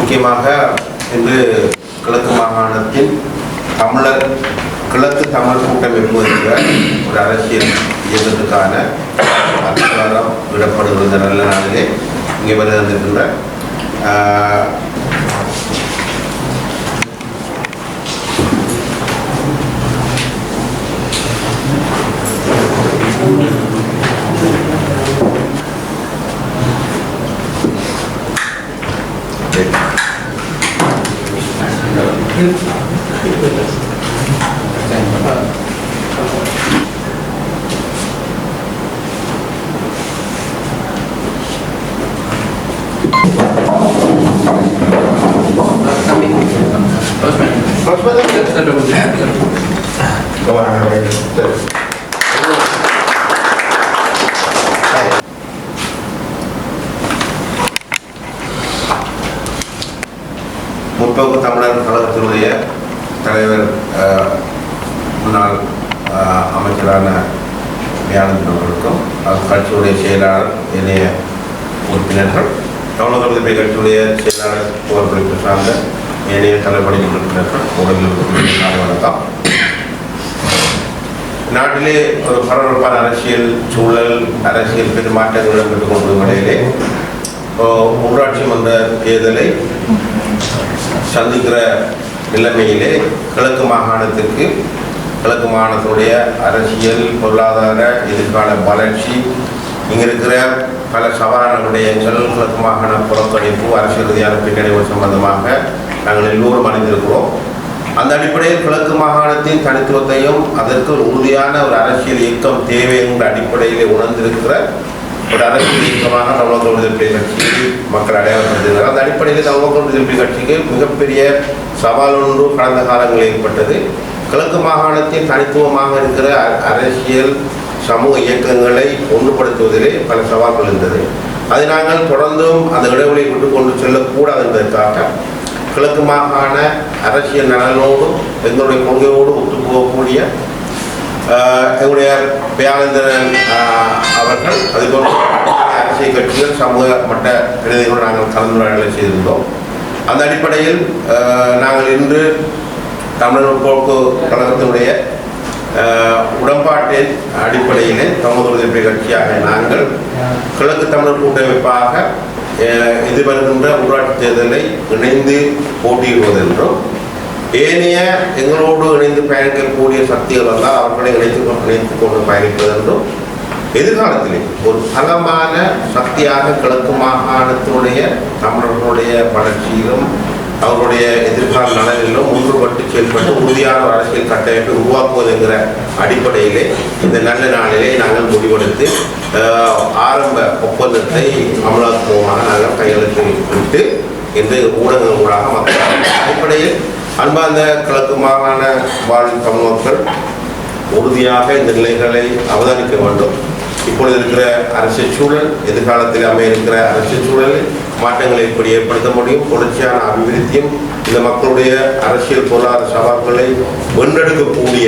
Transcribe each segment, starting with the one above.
முக்கியமாக இன்று கிழக்கு மாகாணத்தின் கிழக்கு தமிழ் கூட்டமைப்பு என்ற ஒரு அரசியல் இயக்கத்துக்கான அங்கீகாரம் விடப்படுகிற நல்ல நாளிலே இங்கே வருகின்ற முற்போக்கு தமிழர் கழகத்தினுடைய தலைவர் முன்னாள் அமைச்சரான வியாழன் அவர்களுக்கும் கட்சியுடைய செயலாளர் இணைய உறுப்பினர்கள் தமிழக விடுதலை கட்சியுடைய செயலாளர் புகழ்பளிப்பு சார்ந்த இணைய தலைவடி உறுப்பினர்கள் உடலில் வணக்கம். நாட்டிலே ஒரு பரபரப்பான அரசியல் சூழல் அரசியல் பெருமாற்றங்கள் இடம்பெற்றுக் கொண்டிருக்கும் நிலையிலே உள்ளாட்சி மன்ற தேர்தலை சந்திக்கிற நிலைமையிலே கிழக்கு மாகாணத்தினுடைய அரசியல் பொருளாதார எதிர்கால வளர்ச்சி இங்கே இருக்கிற பல சவாலான விடயங்கள் கிழக்கு மாகாண புறக்கணிப்பு அரசியல் ரீதியான பின்னடைவு சம்பந்தமாக நாங்கள் எல்லோரும் அறிந்திருக்கிறோம். அந்த அடிப்படையில் கிழக்கு மாகாணத்தின் தனித்துவத்தையும் அதற்கு ஒரு உறுதியான ஒரு அரசியல் இயக்கம் தேவை என்ற அடிப்படையிலே உணர்ந்திருக்கிற ஒரு அரசியல் இயக்கமாக தமிழக விடுதலை கட்சிக்கு மக்கள் அடையாளப்படுத்துகிறார். அந்த அடிப்படையில் தமிழக விடுதலை கட்சிக்கு மிகப்பெரிய சவால் ஒன்று கடந்த காலங்களில் ஏற்பட்டது. கிழக்கு மாகாணத்தின் தனித்துவமாக இருக்கிற அரசியல் சமூக இயக்கங்களை ஒன்றுபடுத்துவதிலே பல சவால்கள் இருந்தது. அதை நாங்கள் தொடர்ந்தும் அந்த இடைவெளியை விட்டு கொண்டு செல்லக்கூடாது என்பதற்காக கிழக்கு மாகாண அரசியல் நலனோடும் எங்களுடைய கொள்கையோடு ஒத்துப்போகக்கூடிய எங்களுடைய பேரானந்தரன் அவர்கள் அதுபோன்ற அரசியல் கட்சிகள் சமூக மட்ட பிரதிகளோடு நாங்கள் கலந்துரையாடலை செய்திருந்தோம். அந்த அடிப்படையில் நாங்கள் இன்று தமிழர் முற்போக்கு கழகத்தினுடைய உடன்பாட்டின் அடிப்படையிலே தமிழக விடுதலை கட்சியாக நாங்கள் கிழக்கு தமிழர் கூட்டமைப்பாக எதிர்வருகின்ற உள்ளாட்சி தேர்தலை இணைந்து போட்டியிடுவதென்றும் ஏனைய எங்களோடு இணைந்து பயணிக்கக்கூடிய சக்திகள் வந்தால் அவர்களை இணைத்துக் கொண்டு பயணிப்பதென்றும் எதிர்காலத்திலே ஒரு பலமான சக்தியாக கிழக்கு மாகாணத்தினுடைய தமிழர்களுடைய வளர்ச்சியிலும் அவர்களுடைய எதிர்கால நலனிலும் ஒன்றுபட்டு செயல்பட்டு உறுதியான ஒரு அரசியல் கட்டமைப்பை உருவாக்குவது என்கிற அடிப்படையிலே இந்த நல்ல நாளிலே நாங்கள் முடிவெடுத்து ஆரம்ப ஒப்பந்தத்தை அமலாக்குவதாக நாங்கள் கையெழுத்து விட்டு இந்த ஊடகங்கள் ஊடாக மக்கள் அடிப்படையில் அன்பார்ந்த கிழக்கு மாகாண வாழ் தமிழ் மக்கள் உறுதியாக இந்த நிலைகளை அவதானிக்க வேண்டும். இப்பொழுது இருக்கிற அரசியல் சூழல் எதிர்காலத்தில் அமைய இருக்கிற அரசியல் சூழலில் மாற்றங்களை எப்படி ஏற்படுத்த முடியும், தொடர்ச்சியான அபிவிருத்தியும் இந்த மக்களுடைய அரசியல் பொருளாதார சவால்களை வென்றெடுக்கக்கூடிய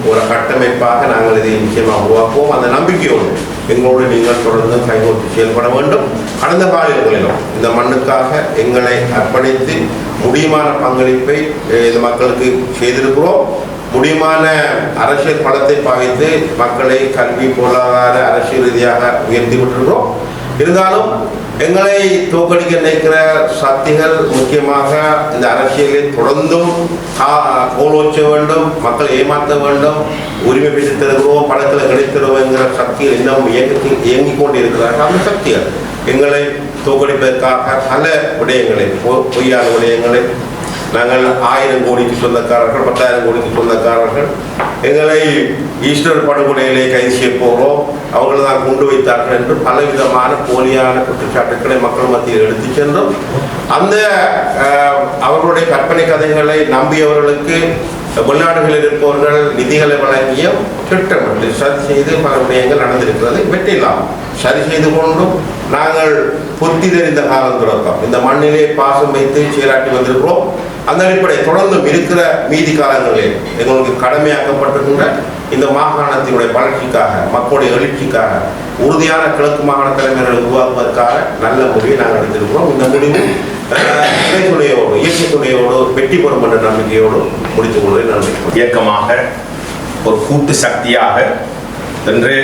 ஒரு கட்டமைப்பாக நாங்கள் இதை நிச்சயமாக உருவாக்குவோம். அந்த நம்பிக்கையோடு எங்களோடு நீங்கள் தொடர்ந்து கைகோர்த்து செயல்பட வேண்டும். கடந்த காலங்களிலும் இந்த மண்ணுக்காக எங்களை அர்ப்பணித்து முடியுமான பங்களிப்பை இந்த மக்களுக்கு செய்திருக்கிறோம். முடியுமான அரசியல் பலத்தை பாவித்து மக்களை கல்வி பொருளாதார அரசியல் ரீதியாக உயர்த்தி விட்டிருக்கிறோம். இருந்தாலும் எங்களை தோற்கடிக்க நினைக்கிற சக்திகள் முக்கியமாக இந்த அரசியலில் தொடர்ந்தும் கோலோச்ச வேண்டும், மக்களை ஏமாற்ற வேண்டும், உரிமை பெற்று தருகிறோம், படத்தில் கிடைத்திருவோம் என்கிற சக்திகள் இன்னும் இயங்கிக் கொண்டிருக்கிறார்கள். அந்த சக்திகள் எங்களை தோற்கடிப்பதற்காக பல விடயங்களை பொய்யான விடயங்களை நாங்கள் 1000 கோடிக்கு சொந்தக்காரர்கள் 10,000 கோடிக்கு சொந்தக்காரர்கள் எங்களை ஈஸ்டர் படுகொலையிலே கைது செய்ய போகிறோம், அவர்கள் தான் கொண்டு வைத்தார்கள் என்று பலவிதமான போலியான குற்றச்சாட்டுக்களை மக்கள் மத்தியில் எடுத்து சென்றோம். அந்த அவர்களுடைய கற்பனை கதைகளை நம்பியவர்களுக்கு வெளிநாடுகளில் இருப்பவர்கள் நிதிகளை வழங்கிய திட்டமிட்டு சரி செய்து பல விடயங்கள் நடந்திருக்கிறது. வெற்றிலாம் சரி செய்து கொண்டும் நாங்கள் புத்தி தெரிந்த காலம் தொடக்கம் இந்த மண்ணிலே பாசம் வைத்து செயலாற்றி வந்திருக்கிறோம். அந்த அடிப்படை தொடர்ந்தும் இருக்கிற மீதி காலங்களில் எங்களுக்கு கடமையாக்கப்பட்டிருக்கின்ற இந்த மாகாணத்தினுடைய வளர்ச்சிக்காக மக்களுடைய எழுச்சிக்காக உறுதியான கிழக்கு மாகாண தலைமைகளை உருவாக்குவதற்காக நல்ல முடிவை நாங்கள் எடுத்திருக்கிறோம். இந்த முடிவு இறைத்துணையோடு துணையோடு வெற்றி பெறும் என்ற நம்பிக்கையோடு முடித்துக் கொள்வதை நன்றி. இயக்கமாக ஒரு கூட்டு சக்தியாக என்று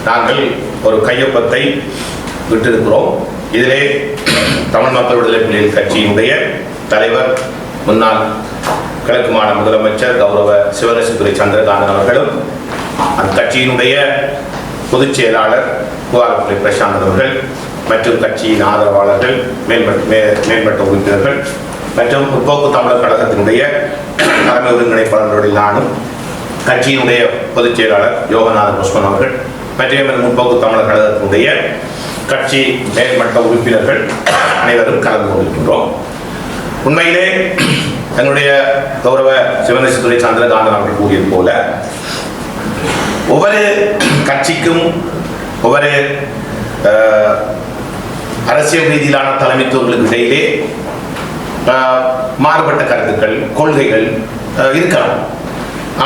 நாங்கள் ஒரு கையொப்பத்தை விட்டிருக்கிறோம். இதிலே தமிழ் மக்கள் விடுதலை புலிகள் கட்சியினுடைய தலைவர் முன்னாள் கிழக்கு மாநில முதலமைச்சர் கௌரவ சிவனேசதுரை சந்திரகாந்தன் அவர்களும் அந்த கட்சியினுடைய பொதுச் செயலாளர் குவாலப்புலி பிரசாந்த் அவர்கள் மற்றும் கட்சியின் ஆதரவாளர்கள் மேம்பட்ட உறுப்பினர்கள் மற்றும் முற்போக்கு தமிழர் கழகத்தினுடைய தலைமை ஒருங்கிணைப்பாளர்களுடைய நானும் கட்சியினுடைய பொதுச் செயலாளர் யோகநாதன் புஷ்பன் அவர்கள் மற்றும் முற்போக்கு தமிழர் கழகத்தினுடைய கட்சி மேல்மட்ட உறுப்பினர்கள் அனைவரும் கலந்து கொண்டிருக்கின்றோம். உண்மையிலே என்னுடைய கௌரவ சிவனேசதுரை சந்திரகாந்தன் அவர்கள் கூறியது போல ஒவ்வொரு கட்சிக்கும் ஒவ்வொரு அரசியல் ரீதியிலான தலைமைத்துவங்களுக்கு இடையிலே மாறுபட்ட கருத்துக்கள் கொள்கைகள் இருக்கலாம்.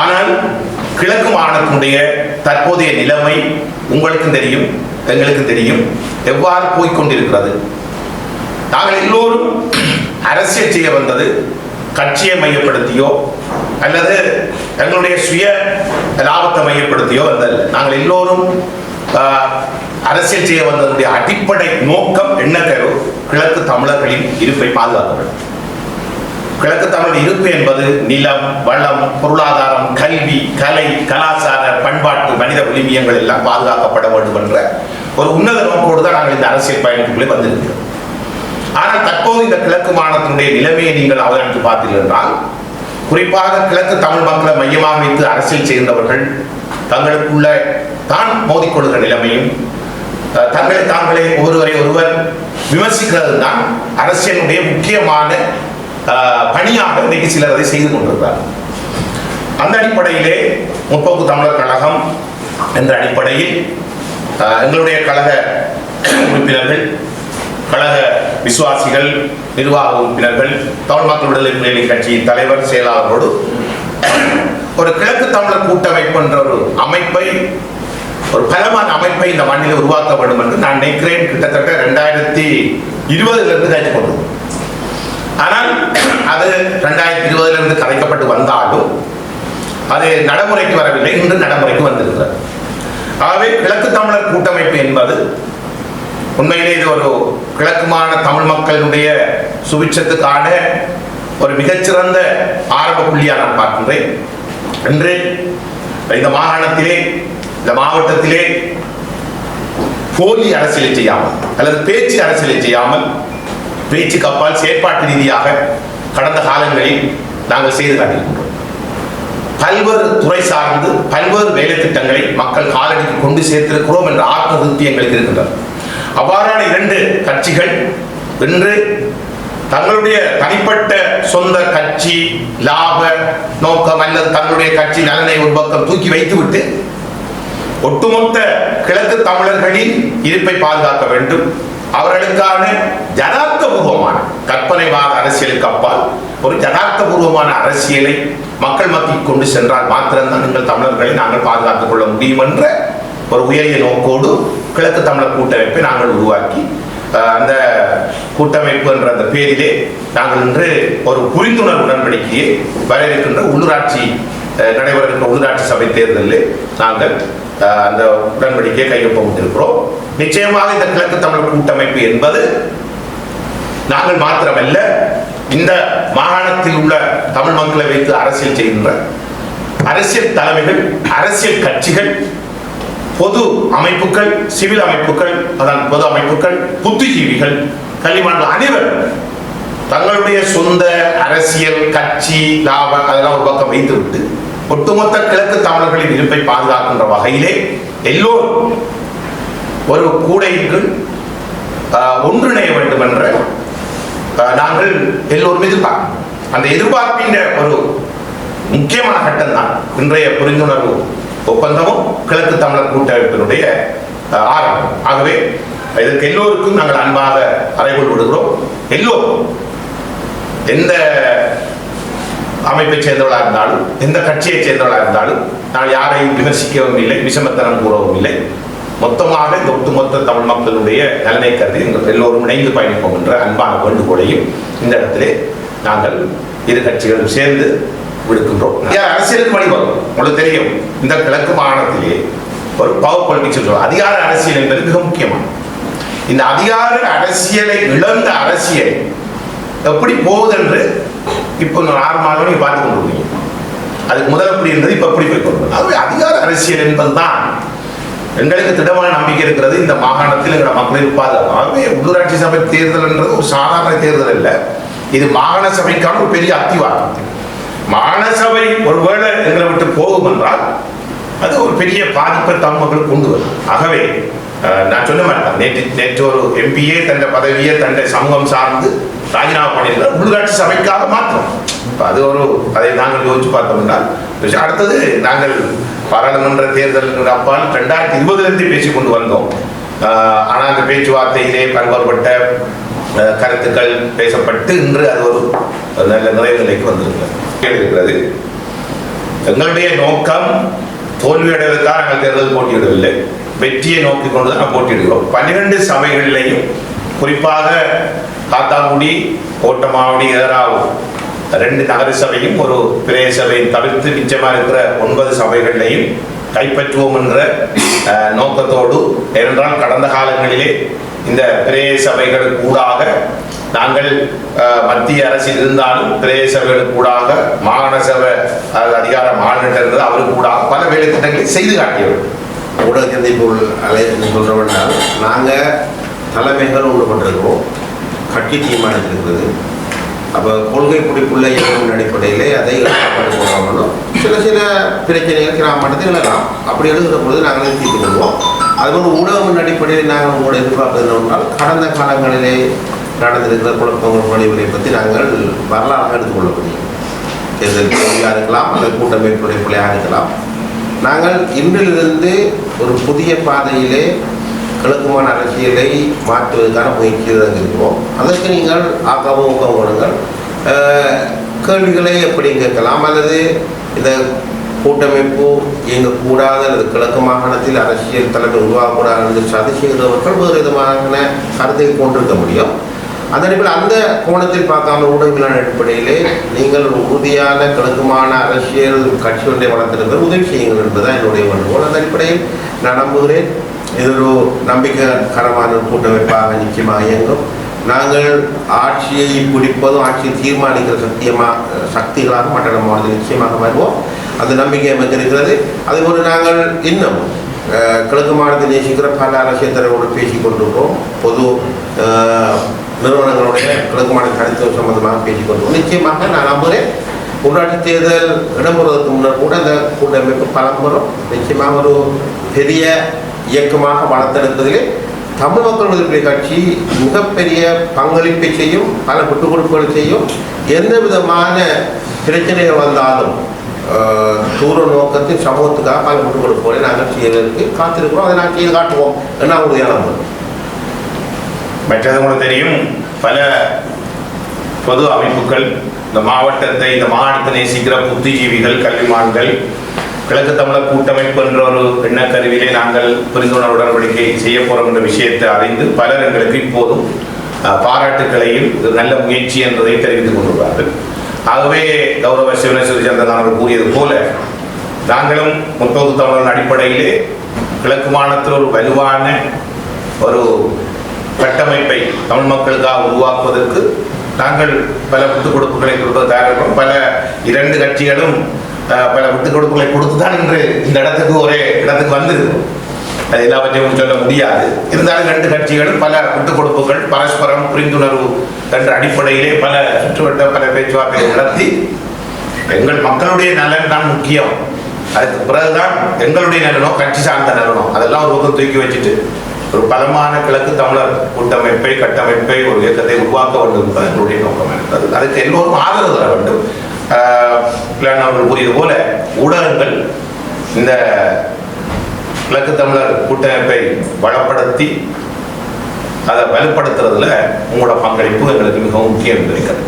ஆனால் கிழக்கு மாகாணத்தினுடைய தற்போதைய நிலைமை உங்களுக்கும் தெரியும், எங்களுக்கும் தெரியும் எவ்வாறு போய்கொண்டிருக்கிறது. நாங்கள் எல்லோரும் அரசியல் செய்ய வந்தது கட்சியை மையப்படுத்தியோ அல்லது எங்களுடைய சுய லாபத்தை மையப்படுத்தியோ வந்தது. நாங்கள் எல்லோரும் அரசியல் செய்ய வந்ததுடைய அடிப்படை நோக்கம் என்னக்கோ கிழக்கு தமிழர்களின் இருப்பை பாதுகாக்க வேண்டும். கிழக்கு தமிழர் இருப்பு என்பது நிலம், வளம், பொருளாதாரம், கல்வி, கலை, கலாச்சார, பண்பாட்டு, மனித விழுமியங்கள் எல்லாம் பாதுகாக்கப்பட வேண்டும் என்ற ஒரு உன்னத நோக்கோடு தான் நாங்கள் இந்த அரசியல் பயணத்துக்குள்ளே வந்திருக்கிறோம். ஆனால் தற்போது இந்த கிழக்கு மாநிலத்தினுடைய நிலைமையை நீங்கள் அவதானித்து பார்த்தீர்கள் என்றால், குறிப்பாக கிழக்கு தமிழ் மக்களை மையமாக வைத்து அரசியல் செய்கின்றவர்கள் தங்களுக்குள்ள தான் மோதிக்கொள்கிற நிலைமையும் தங்களை தாங்களே ஒருவர் விமர்சிக்கிறது தான் அரசியலுடைய முக்கியமான பணியாக இன்றைக்கு சிலர் அதை செய்து கொண்டிருக்கிறார். அந்த அடிப்படையிலே முற்போக்கு தமிழர் கழகம் என்ற அடிப்படையில் எங்களுடைய கழக உறுப்பினர்கள், கழக விசுவாசிகள், நிர்வாக உறுப்பினர்கள், தமிழ் மக்கள் விடுதலை புலிகள் கட்சியின் தலைவர் செயலாளரோடு ஒரு கிழக்கு தமிழர் கூட்டமைப்பு என்ற ஒரு அமைப்பை, ஒரு பலமான அமைப்பை இந்த மண்ணில் உருவாக்க வேண்டும் என்று நான் நினைக்கிறேன். கிட்டத்தட்ட 2020 கழித்து கொண்டோம். ஆனால் அது 2020 கதைக்கப்பட்டு வந்தாலும் அது நடைமுறைக்கு வரவில்லை, இன்று நடைமுறைக்கு வந்திருக்கிறது. ஆகவே கிழக்கு தமிழர் கூட்டமைப்பு என்பது உண்மையிலே இது ஒரு கிழக்கு மாநில தமிழ் மக்களுடைய சுபிட்சத்துக்கான ஒரு மிகச்சிறந்த ஆரம்ப புள்ளியாக நான் பார்க்கின்றேன். இன்று இந்த மாகாணத்திலே, இந்த மாவட்டத்திலே போலி அரசியலை செய்யாமல் அல்லது பேச்சு அரசியலை செய்யாமல், பேச்சுக்கு அப்பால் செயற்பாட்டு ரீதியாக கடந்த காலங்களில் நாங்கள் செய்து காட்டியிருக்கிறோம். பல்வேறு துறை சார்ந்து பல்வேறு வேலை திட்டங்களை மக்கள் காலடிக்கு கொண்டு சேர்த்திருக்கிறோம் என்ற ஆத்ம திருப்தி எங்களுக்கு இருக்கின்றது. அவ்வாறான 2 கட்சிகள் இன்று தங்களுடைய தனிப்பட்ட சொந்த கட்சி லாப நோக்கம் அல்லது தங்களுடைய கட்சி நலனை ஒரு பக்கம் தூக்கி வைத்துவிட்டு ஒட்டுமொத்த கிழக்கு தமிழர்களின் இருப்பை பாதுகாக்க வேண்டும், அவர்களுக்கான யதார்த்தபூர்வமான கற்பனைவாத அரசியலுக்கு அப்பால் ஒரு யதார்த்தபூர்வமான அரசியலை மக்கள் மத்தியில் கொண்டு சென்றால் மாத்திரம்தான் எங்கள் தமிழர்களை நாங்கள் பாதுகாத்துக் கொள்ள முடியும் என்ற ஒரு உயரிய நோக்கோடு கிழக்கு தமிழர் கூட்டமைப்பை நாங்கள் உருவாக்கி, அந்த கூட்டமைப்பு என்ற அந்த பேரிலே நாங்கள் இன்று ஒரு புரிந்துணர்வு உடன்படிக்கையை வர இருக்கின்ற உள்ளூராட்சி நடைபெற இருக்கின்ற உள்ளூராட்சி சபை தேர்தலில் நாங்கள் அந்த உடன்படிக்கையை கையொப்பமிட்டிருக்கிறோம். நிச்சயமாக இந்த கிழக்கு தமிழர் கூட்டமைப்பு என்பது நாங்கள் மாத்திரமல்ல, இந்த மாகாணத்தில் உள்ள தமிழ் மக்களை வைத்து அரசியல் செய்கின்ற அரசியல் தலைமைகள், அரசியல் கட்சிகள், பொது அமைப்புகள், சிவில் அமைப்புகள், அதான் பொது அமைப்புகள், புத்திஜீவிகள், கல்விமான்கள் அனைவரும் தங்களுடைய சொந்த அரசியல் கட்சி லாபம் அதெல்லாம் ஒரு பக்கம் வைத்துவிட்டு ஒட்டுமொத்த கிழக்கு தமிழர்களின் இருப்பை பாதுகாக்கின்ற வகையிலே எல்லோரும் ஒரு கூடைக்கு ஒன்றிணைய வேண்டும் என்ற நாங்கள் எல்லோரும் எதிர்பார்க்கிறோம். அந்த எதிர்பார்ப்பின் ஒரு முக்கியமான கட்டம் தான் இன்றைய புரிந்துணர்வு ஒப்பந்தமும் கிழக்கு தமிழர் கூட்டமைப்பினுடைய ஆரம்பம். ஆகவே இதற்கு எல்லோருக்கும் நாங்கள் அன்பாக அறைகோள் விடுகிறோம். எல்லோரும் எந்த அமைப்பை சேர்ந்தவர்களாக இருந்தாலும், எந்த கட்சியை சேர்ந்தவர்களாக இருந்தாலும், நான் யாரையும் விமர்சிக்கவும் இல்லை, விஷமத்தனம் கூறவும் இல்லை. மொத்தமாக இந்த ஒட்டுமொத்த தமிழ் மக்களுடைய நலனை கருதி எல்லோரும் இணைந்து பயணிப்போம் என்ற அன்பான வேண்டுகோளையும் இந்த இடத்திலே நாங்கள் இரு கட்சிகளும் சேர்ந்து விடுக்கின்றோம். அரசியலுக்கு வழிவகும். உங்களுக்கு தெரியும், இந்த கிழக்கு மாகாணத்திலே ஒரு பவர் பொலிட்டிக்ஸ் சொல்றோம். அதிகார அரசியல் என்பது மிக முக்கியமானது. இந்த அதிகார அரசியலை இழந்த அரசியல் எப்படி போகுது என்று இப்போ 6 மாதம் நீங்க பார்த்து கொண்டிருக்கீங்க. அதுக்கு முதல் எப்படி இருந்தது, இப்ப எப்படி போய் கொண்டு. ஆகவே அதிகார அரசியல் என்பதுதான் எங்களுக்கு திடமான நம்பிக்கை இருக்கிறது. இந்த மாகாணத்தில் எங்களோட மக்கள் இருப்பாது. ஆகவே உள்ளூராட்சி சபை தேர்தல் என்றது ஒரு சாதாரண தேர்தல் இல்லை. இது மாகாண சபைக்கான ஒரு பெரிய அத்திவாரம். மாகாண சபை ஒருவேளை எங்களை விட்டு போகும் என்றால் அது ஒரு பெரிய பாதிப்பை தமிழ் மக்களுக்கு கொண்டு வரும். ஆகவே நான் சொல்ல மாட்டேன், நேற்று ஒரு எம்பியே தன்னை பதவியை தன்னை சமூகம் சார்ந்து ராஜினாமா பண்ணியிருந்தால் உள்ளூராட்சி சபைக்காக மாற்றம். அது அதை நாங்கள் யோசிச்சு பார்த்தோம் என்றால் அடுத்தது நாங்கள் பாராளுமன்ற தேர்தல் அப்பால் 2020 பேசிக்கொண்டு வந்தோம். ஆனால் அந்த பேச்சுவார்த்தையிலே பல்வேறுபட்ட கருத்துக்கள் பேசப்பட்டு இன்று அது ஒரு நல்ல நிறைவு நிலைக்கு வந்திருக்கிறது. எங்களுடைய நோக்கம் தோல்வியடைவதற்காக நாங்கள் தேர்தல் போட்டியிடவில்லை, வெற்றியை நோக்கி கொண்டுதான் நாம் போட்டியிடுகிறோம். 12 சபைகளிலையும் குறிப்பாக காத்தாங்குடி, கோட்டமாவடி, ஏறாவூர் 2 நகர சபையும் ஒரு பிரதேச சபையை தவிர்த்து மிச்சமாக இருக்கிற 9 சபைகளிலையும் கைப்பற்றுவோம் என்ற நோக்கத்தோடு, ஏனென்றால் கடந்த காலங்களிலே இந்த பிரதேச சபைகளுக்கு ஊடாக நாங்கள் மத்திய அரசில் இருந்தாலும் பிரதேச சபைகளுக்கு ஊடாக மாகாண சபை அதிகார மாநிலம் இருந்தது, அவருக்கு ஊடாக பல வேலை திட்டங்களை செய்து காட்டியவர்கள். ஊடகத்தை போல் சொல்றவனால் நாங்கள் தலைமைகள் ஒன்று கொண்டிருக்கிறோம், கட்சி தீர்மானித்திருக்கிறது. அப்போ கொள்கை பிடிப்புள்ள இயக்கத்தின் அடிப்படையிலே அதை போடாமலும் சில பிரச்சனைகள் கிராம மட்டத்தில் எழுதலாம். அப்படி எழுதுகிற பொழுது நாங்கள் தீர்த்து கொள்வோம். அதுபோல் ஊடகத்தின் அடிப்படையில் நாங்கள் உங்களோட எதிர்பார்ப்பது என்னவென்றால் கடந்த காலங்களிலே நடந்திருக்கிற குழப்பங்கள் வழிமுறை பற்றி நாங்கள் வரலாறாக எடுத்துக்கொள்ள முடியும். தேர்தல் தோல்வியாக இருக்கலாம் அல்லது கூட்டமைப்புடைய பிள்ளையாக இருக்கலாம். நாங்கள் இன்றிலிருந்து ஒரு புதிய பாதையிலே கிழக்குமான அரசியலை மாற்றுவதற்கான முயற்சியில் இருக்கிறோம். அதற்கு நீங்கள் ஆக்கவும் ஊக்கம் கொடுங்கள். கேள்விகளை எப்படி கேட்கலாம், அல்லது இந்த கூட்டமைப்பு இயங்கக்கூடாது அல்லது கிழக்கு மாகாணத்தில் அரசியல் தலைமை உருவாகக்கூடாது என்று சதி செய்கிறவர்கள் வேறு விதமான கருத்தை கொண்டிருக்க முடியும். அந்த அடிப்படையில் அந்த கோணத்தில் பார்க்காம ஊடகங்களான அடிப்படையிலே நீங்கள் ஒரு உறுதியான கிழக்குமான அரசியல் கட்சி ஒன்றை வளர்த்திருக்கிற உதவி செய்யுங்கள் என்பதுதான் என்னுடைய வேண்டுகோள். அந்த அடிப்படையில் நான் நம்புகிறேன் இது ஒரு நம்பிக்கைகரமான கூட்டமைப்பாக நிச்சயமாக இயங்கும். நாங்கள் ஆட்சியை பிடிப்பதும் ஆட்சியை தீர்மானிக்கிற சக்திகளாக மற்ற மாநிலத்தில் நிச்சயமாக வருவோம். அந்த நம்பிக்கை நமக்கு இருக்கிறது. அதுபோல் நாங்கள் இன்னும் கிழக்கு மாநிலத்தை நேசிக்கிற பல அரசியல் தலைவர்களோடு பேசிக் கொண்டிருக்கிறோம். பொது நிறுவனங்களுடைய கிழக்கு மாநில தனித்துவம் சம்பந்தமாக பேசிக் கொண்டிருக்கிறோம். நிச்சயமாக நான் நம்புகிறேன் உள்ளாட்சி தேர்தல் இடம்பெறுவதற்கு முன்னர் கூட இந்த கூட்டமைப்பு பலம்பெறும். நிச்சயமாக ஒரு பெரிய இயக்கமாக வளர்த்தெடுப்பதிலே தமிழ் மக்கள் விடுதலை கட்சி மிகப்பெரிய பங்களிப்பை செய்யும், பல விட்டுக் கொடுப்புகளை செய்யும். எந்த விதமான பிரச்சனைகள் வந்தாலும் தூர நோக்கத்தின் சமூகத்துக்காக பல விட்டுக் கொடுப்புகளை நாங்கள் செய்வதற்கு காத்திருக்கிறோம். அதை நாங்கள் செய்து காட்டுவோம் என்ன உறுதியான நம்புகிறோம். மற்றது கூட தெரியும், பல பொது அமைப்புகள் இந்த மாவட்டத்தை இந்த மாகாணத்தை நேசிக்கிற புத்திஜீவிகள், கல்விமான்கள் கிழக்கு தமிழர் கூட்டமைப்பு என்ற ஒரு எண்ணக்கருவிலே நாங்கள் புரிந்துணர்வு உடன்படிக்கை செய்ய போறோம் என்ற விஷயத்தை அறிந்து பலர் எங்களுக்கு இப்போதும் பாராட்டுக்களையும் நல்ல முயற்சி என்பதை தெரிவித்துக் கொண்டுள்ளார்கள். ஆகவே கௌரவ சிவனேஸ்வரி சந்திரன் அவர்கள் கூறியது போல நாங்களும் முற்போக்கு தமிழர் அடிப்படையிலே கிழக்கு மாநிலத்தில் ஒரு வலுவான ஒரு கட்டமைப்பை தமிழ் மக்களுக்காக உருவாக்குவதற்கு நாங்கள் பல விட்டுக் கொடுப்புகளை கொடுப்பதாக பல 2 கட்சிகளும் பல விட்டுக் கொடுப்புகளை கொடுத்துதான் இன்று இந்த ஒரே இடத்துக்கு வந்திருக்கும். அது எல்லாவற்றையும் சொல்ல முடியாது. இருந்தாலும் 2 கட்சிகளும் பல விட்டுக் கொடுப்புகள் பரஸ்பரம் புரிந்துணர்வு என்ற அடிப்படையிலே பல சுற்றுவட்ட பல பேச்சுவார்த்தைகளை நடத்தி எங்கள் மக்களுடைய நலன் தான் முக்கியம், அதுக்கு பிறகுதான் எங்களுடைய நலனோ கட்சி சார்ந்த நலனோ அதெல்லாம் ஒரு பக்கம் தூக்கி வச்சுட்டு ஒரு பலமான கிழக்கு தமிழர் கூட்டமைப்பை கட்டமைப்பை ஒரு இயக்கத்தை உருவாக்க வேண்டும் என்பது எங்களுடைய நோக்கம் இருக்கிறது. அதுக்கு எல்லோரும் ஆதரவு தர வேண்டும். அவர்கள் கூறியது போல ஊடகங்கள் இந்த கிழக்கு தமிழர் கூட்டமைப்பை வளப்படுத்தி அதை வலுப்படுத்துறதுல உங்களோட பங்களிப்பு எங்களுக்கு மிகவும் முக்கியம் இருக்கிறது.